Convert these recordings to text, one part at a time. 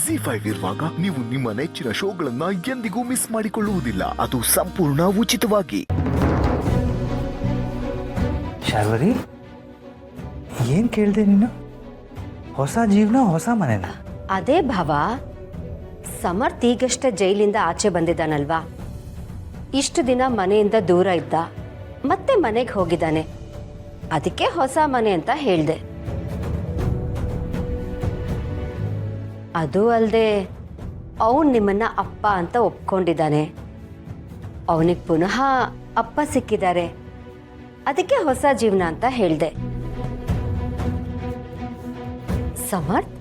ಜಿ5 ಇರುವಾಗ ನೀವು ನಿಮ್ಮ ನೆಚ್ಚಿನ ಶೋಗಳನ್ನ ಎಂದಿಗೂ ಮಿಸ್ ಮಾಡಿಕೊಳ್ಳುವುದಿಲ್ಲ. ಅದು ಸಂಪೂರ್ಣ ಉಚಿತವಾಗಿ. ಶಾರ್ವರಿ, ಏನ್ ಕೇಳ್ದೆ ನೀನು? ಹೊಸ ಜೀವನ, ಹೊಸ ಮನೆನಾ? ಅದೇ ಭಾವ, ಸಮರ್ಥ್ ಈಗಷ್ಟೇ ಜೈಲಿಂದ ಆಚೆ ಬಂದಿದ್ದಾನಲ್ವಾ. ಇಷ್ಟು ದಿನ ಮನೆಯಿಂದ ದೂರ ಇದ್ದ, ಮತ್ತೆ ಮನೆಗೆ ಹೋಗಿದ್ದಾನೆ. ಅದಕ್ಕೆ ಹೊಸ ಮನೆ ಅಂತ ಹೇಳ್ದೆ. ಅದು ಅಲ್ಲದೆ ಅವನು ನಿಮ್ಮನ್ನ ಅಪ್ಪ ಅಂತ ಒಪ್ಕೊಂಡಿದ್ದಾನೆ. ಅವನಿಗೆ ಪುನಃ ಅಪ್ಪ ಸಿಕ್ಕಿದ್ದಾರೆ. ಅದಕ್ಕೆ ಹೊಸ ಜೀವನ ಅಂತ ಹೇಳ್ದೆ. ಸಮರ್ಥ್,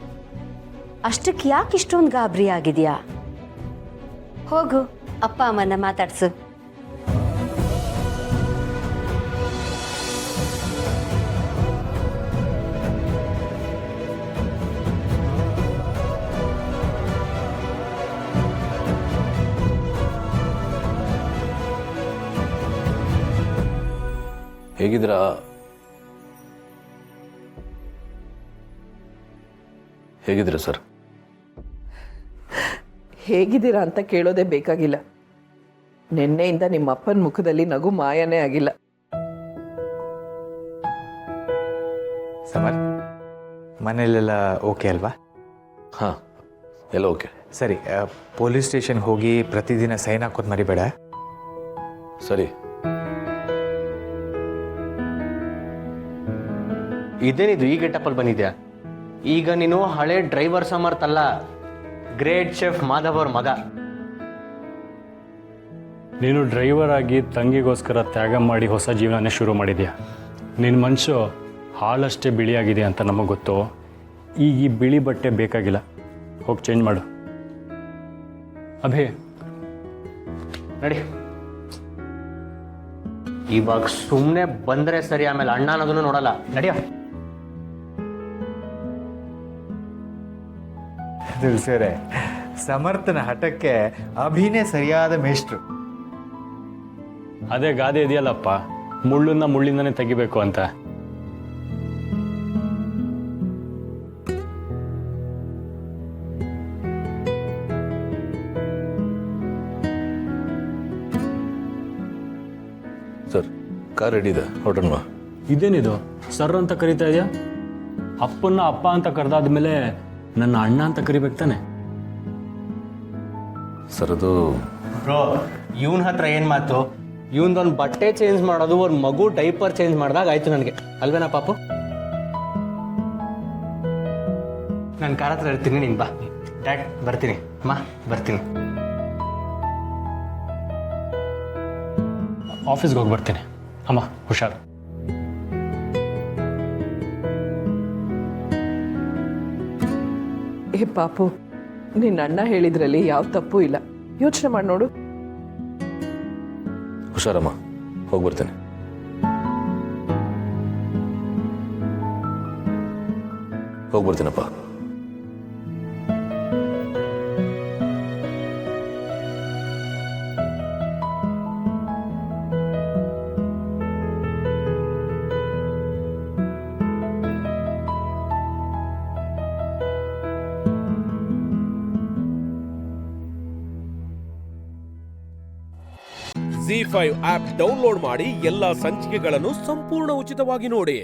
ಅಷ್ಟಕ್ಕೆ ಯಾಕೆ ಇಷ್ಟೊಂದು ಗಾಬರಿ ಆಗಿದೆಯಾ? ಹೋಗು, ಅಪ್ಪ ಅಮ್ಮನ ಮಾತಾಡ್ಸು. ಹೇಗಿದ್ದೀರಾ? ಹೇಗಿದ್ದೀರಾ ಸರ್? ಹೇಗಿದ್ದೀರಾ ಅಂತ ಕೇಳೋದೇ ಬೇಕಾಗಿಲ್ಲ. ನಿನ್ನೆಯಿಂದ ನಿಮ್ಮ ಅಪ್ಪನ ಮುಖದಲ್ಲಿ ನಗು ಮಾಯನೇ ಆಗಿಲ್ಲ. ಸಮರ್, ಮನೇಲೆಲ್ಲ ಓಕೆ ಅಲ್ವಾ? ಹಾಂ, ಎಲ್ಲ ಓಕೆ. ಸರಿ, ಪೊಲೀಸ್ ಸ್ಟೇಷನ್ಗೆ ಹೋಗಿ ಪ್ರತಿದಿನ ಸೈನ್ ಹಾಕೋದು ಮರಿಬೇಡ. ಸರಿ. ಇದೇನಿದು ಈ ಗೆಟಪ್ಪಲ್ಲಿ ಬಂದಿದ್ಯಾ? ಈಗ ನೀನು ಹಳೆ ಡ್ರೈವರ್ ಸಮರ್ಥ್ ಅಲ್ಲ, ಗ್ರೇಟ್ ಶೆಫ್ ಮಾಧವ್ ಅವ್ರ ಮಗ. ನೀನು ಡ್ರೈವರ್ ಆಗಿ ತಂಗಿಗೋಸ್ಕರ ತ್ಯಾಗ ಮಾಡಿ ಹೊಸ ಜೀವನನೇ ಶುರು ಮಾಡಿದ್ಯಾ. ನಿನ್ನ ಮನಸ್ಸು ಹಾಳಷ್ಟೇ ಬಿಳಿಯಾಗಿದೆ ಅಂತ ನಮಗೆ ಗೊತ್ತು. ಈಗ ಈ ಬಿಳಿ ಬಟ್ಟೆ ಬೇಕಾಗಿಲ್ಲ, ಹೋಗಿ ಚೇಂಜ್ ಮಾಡು. ಅಭಿ, ನಡಿ. ಇವಾಗ ಸುಮ್ಮನೆ ಬಂದ್ರೆ ಸರಿ, ಆಮೇಲೆ ಅಣ್ಣ ಅನ್ನೋದನ್ನು ನೋಡಲ್ಲ. ನಡಿಯ. ತಿಳಿಸೇರೆ, ಸಮರ್ಥನ ಹಠಕ್ಕೆ ಅಭಿನೇ ಸರಿಯಾದ ಮೇಷ್ಟ್ರು. ಅದೇ ಗಾದೆ ಇದೆಯಲ್ಲಪ್ಪ, ಮುಳ್ಳನ್ನ ಮುಳ್ಳಿಂದನೇ ತೆಗಿಬೇಕು ಅಂತ. ಸರ್, ಕಾರ್ ರೆಡಿ ಇದೆ, ಹೊರಡೋಣ. ಇದೇನಿದು ಸರ್ ಅಂತ ಕರಿತಾ ಇದೆಯಾ? ಅಪ್ಪನ್ನ ಅಪ್ಪ ಅಂತ ಕರೆದಾದ್ಮೇಲೆ ನನ್ನ ಅಣ್ಣ ಅಂತ ಕರಿಬೇಕು ತಾನೆ? ಸರ್, ಅದು ಬ್ರೋ, ಇವನ್ ಹತ್ರ ಏನ್ ಮಾತು? ಇವನ್ದೊಂದು ಬಟ್ಟೆ ಚೇಂಜ್ ಮಾಡೋದು, ಒಂದು ಮಗು ಡೈಪರ್ ಚೇಂಜ್ ಮಾಡಿದಾಗ ಆಯ್ತು ನನಗೆ, ಅಲ್ವೇನಾ ಪಾಪು? ನಾನು ಕಾರ್ ಹತ್ರ ಇರ್ತೀನಿ, ನೀನು ಬಾ. ಡ್ಯಾಡ್ ಬರ್ತೀನಿ, ಅಮ್ಮ ಬರ್ತೀನಿ. ಆಫೀಸ್ಗೆ ಹೋಗಿ ಬರ್ತೀನಿ. ಅಮ್ಮ ಹುಷಾರು. ಏ ಪಾಪು, ನಿನ್ನ ಅಣ್ಣ ಹೇಳಿದ್ರಲ್ಲಿ ಯಾವ ತಪ್ಪು ಇಲ್ಲ. ಯೋಚನೆ ಮಾಡಿ ನೋಡು. ಹುಷಾರಮ್ಮ, ಹೋಗಿ ಬರ್ತೇನೆ. ಹೋಗಿ ಬರ್ತೀನಪ್ಪ. ಜಿ5 ಆಪ್ ಡೌನ್ಲೋಡ್ ಮಾಡಿ ಎಲ್ಲಾ ಸಂಚಿಕೆಗಳನ್ನು ಸಂಪೂರ್ಣ ಉಚಿತವಾಗಿ ನೋಡಿ.